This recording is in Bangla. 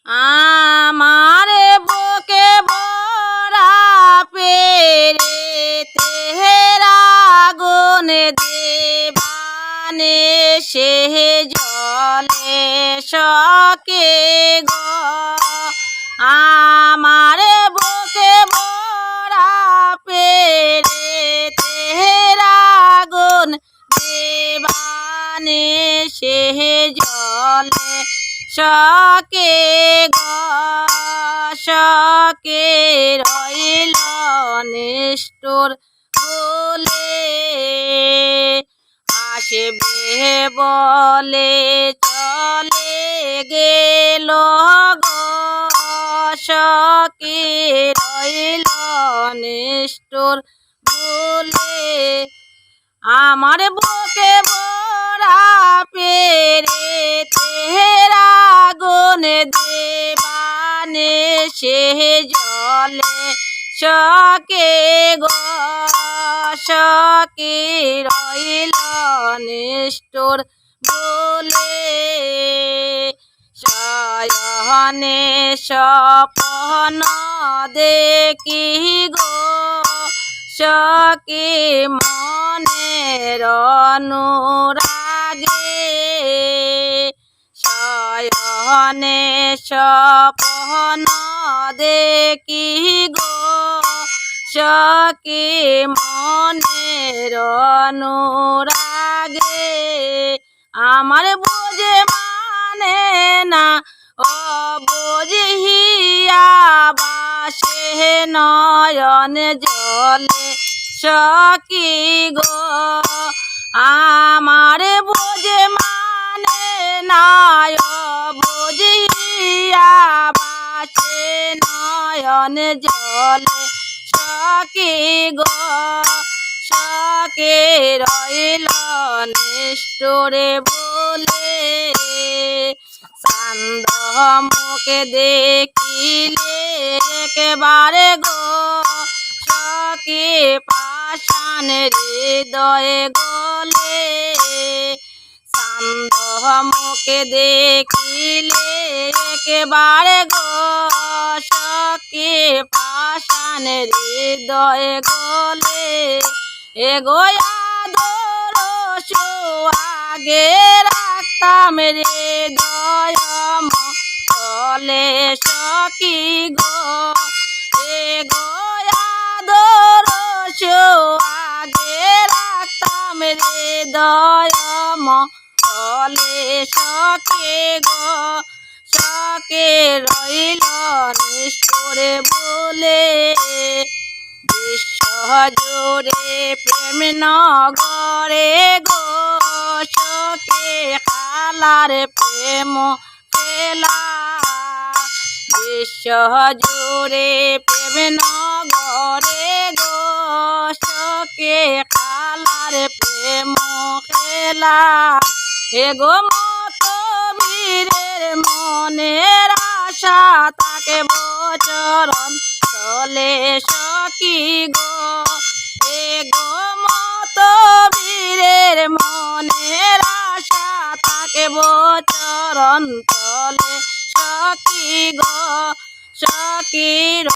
আমারে বুকে ভরা পেরেতের আগুন দেবানে সে জলে সকে গো। আমারে বুকে ভরা পেরেতের আগুন দেবানে সে জলে সকে গো, সকে রইল নিষ্ঠুর বলে। আসবে বলে চলে গেল গো, সকে রইল নিষ্ঠুর বলে। আমার বুকে ভরা পেরেতের আগুন দেবানে সে জলে সকে গো, সকে রইল নিষ্ঠুর বলে। শয়নে স্বপ্ন দেখি গো, সকে মনের অনুরাগে। শয়নে স্বপ্ন দেখি গো, সকে মনের অনুরাগে। আমার বুঝে মানে না ও বুঝিয়া বাসে নয়ন জলে সকি গো। আমার বুঝে মানে না ও বুঝিয়া বাসে নয়ন জলে সকি গো, সকে রইল নিষ্ঠুরে বলে। চান্দ মুখে দেখিলে একেবারে গো, সকে পাষাণ হৃদয়ে গলে। চান্দ মুখে দেখিলে একেবারে গো, সকে পাষাণ হৃদয়ে গলে। এগো আদর সোহাগে রাখতাম হৃদয় মহলে সকি গো। এগো আদর সোহাগে রাখতাম হৃদয় মহলে সকি গো, সকে রইল নিষ্ঠুরে বলে। বিশ্ব জুড়ে প্রেম নগরে গো, সকে কালার প্রেম খেলা। বিশ্ব জুড়ে প্রেম নগরে গো, সকে কালার প্রেম খেলা। এগো মত বীরের মনের আশা তাকে বচরণ চলে সকি গো। এগো মত বীরের মনের আশা তাকে বচরণ চলে সকি গো, সকি।